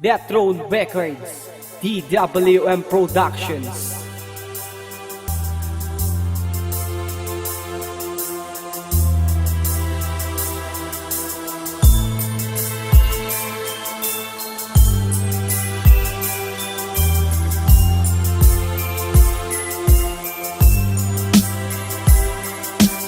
Death Throne Records, DWM Productions.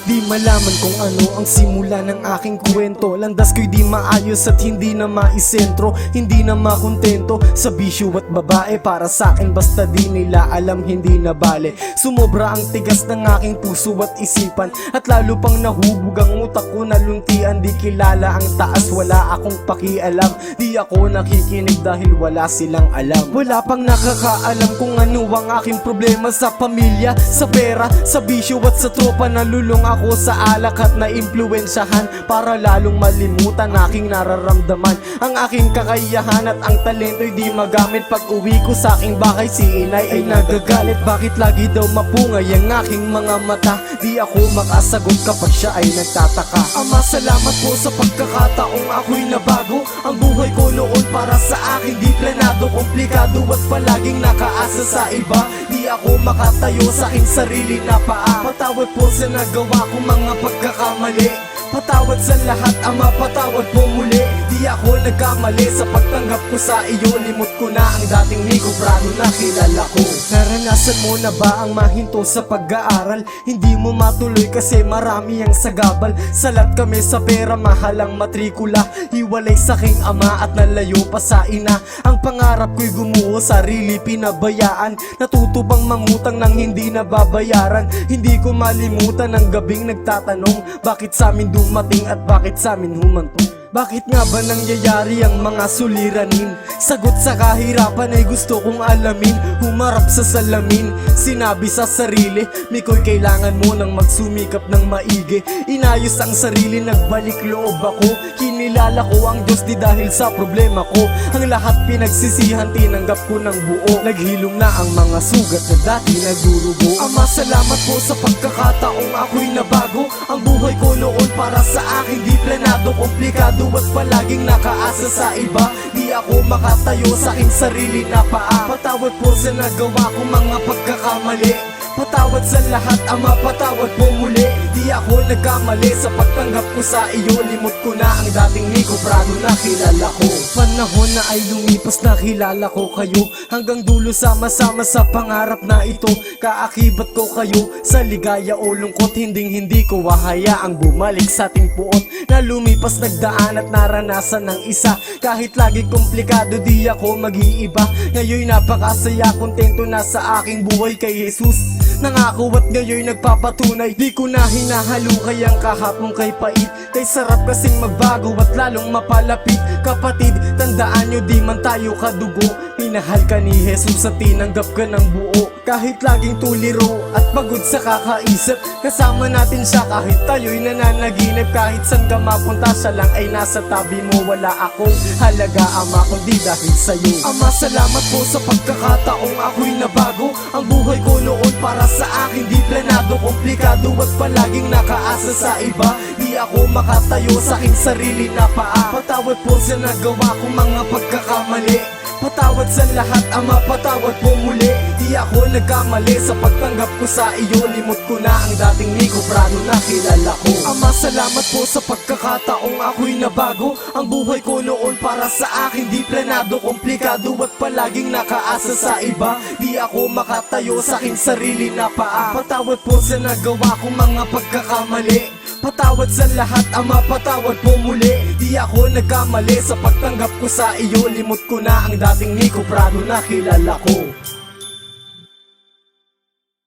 Di malaman kung ano ang simula ng aking kwento. Landas ko'y di maayos at hindi na maisentro. Hindi na makontento sa bisyo at babae. Para sa akin basta di nila alam, hindi na bale. Sumobra ang tigas ng aking puso at isipan, at lalo pang nahubog ang utak ko, naluntian. Di kilala ang taas, wala akong pakialam. Di ako nakikinig dahil wala silang alam. Wala pang nakakaalam kung ano ang aking problema. Sa pamilya, sa pera, sa bisyo at sa tropa. Nalulung ako sa alak at naimpluwensyahan para lalong malimutan aking nararamdaman. Ang aking kakayahan at ang talento'y di magamit. Pag uwi ko sa aking bahay, si inay ay nagagalit. Bakit lagi daw mapungay ang aking mga mata? Di ako makasagot kapag siya ay nagtataka. Ama, salamat po sa pagkakataong ako'y nabago. Ang buhay ko noon para sa akin di planado, komplikado at palaging nakaasa sa iba. Di ako makatayo sa aking sarili na paa. Patawad po sa nagawa kong mga pagkakamali. Patawad sa lahat, Ama, patawad po muli. Di ako nagkamali sa pagtanggap ko sa iyo. Limot ko na ang dating Nico Prado na kilala ko. Naranasan mo na ba ang mahinto sa pag-aaral? Hindi mo matuloy kasi marami ang sagabal. Salat kami sa pera, mahal ang matrikula. Hiwalay sa aking ama at nalayo pa sa ina. Ang pangarap ko'y gumuho, sarili pinabayaan. Natuto bang mangutang nang hindi nababayaran? Hindi ko malimutan ang gabing nagtatanong, bakit sa amin dumating at bakit sa amin humantong? Bakit nga ba nangyayari ang mga suliranin? Sagot sa kahirapan ay gusto kong alamin. Humarap sa salamin, sinabi sa sarili, Mikoy, kailangan mo nang magsumikap ng maigi. Inayos ang sarili, nagbalik loob ako. Kinilala ko ang Diyos di dahil sa problema ko. Ang lahat pinagsisihan, tinanggap ko ng buo. Naghilom na ang mga sugat na dati nagdurugo. Ama, salamat po sa pagkakataong ako'y nabago. Ang buhay ko noon para sa akin di planado, komplikado at palaging nakaasa sa iba. Di ako makatayo sa aking sarili na paa. Patawad po sa nagawa kong mga pagkakamali. Patawad sa lahat, Ama, patawad po muli. Di ako nagkamali sa pagtanggap ko sa iyo. Limot ko na ang dating Nico Prado na kilala ko. Panahon na ay lumipas, nakilala ko kayo. Hanggang dulo sama-sama sa pangarap na ito. Kaakibat ko kayo sa ligaya o lungkot. Hindi ko hahayaang bumalik sa ating puot. Na lumipas, nagdaan at naranasan ng isa. Kahit lagi komplikado, di ako mag-iiba. Ngayon napakasaya, kontento na sa aking buhay kay Jesus. Nangako at ngayon nagpapatunay. Di ko na hinahalukay ang kahapon kay pait. Kay sarap kasing magbago at lalong mapalapit. Kapatid, tandaan nyo di man tayo kadugo. Minahal ka ni Jesus at tinanggap ka ng buo. Kahit laging tuliro at pagod sa kakaisip, kasama natin siya kahit tayo'y nananaginip. Kahit saan ka mapunta, siya lang ay nasa tabi mo. Wala akong halaga, Ama, kundi dahil sa'yo. Ama, salamat po sa pagkakataong ako'y nabago. Ang buhay ko noon para sa akin di planado, komplikado at palaging nakaasa sa iba. Di ako makatayo sa aking sarili na paa. Patawad po sa nagawa kong mga pagkakamali. Patawad sa lahat, Ama, patawad po muli. Di ako nagkamali sa pagtanggap ko sa iyo. Limot ko na ang dating Nico Prado na kilala ko. Ama, salamat po sa pagkakataong ako'y nabago. Ang buhay ko noon para sa akin di planado, komplikado at palaging nakaasa sa iba. Di ako makatayo sa aking sarili na paa. Patawad po sa nagawa kong mga pagkakamali. Patawad sa lahat, Ama, patawad po muli. Di ako nagkamali sa pagtanggap ko sa iyo. Limot ko na ang dating Nico Prado na kilala ko.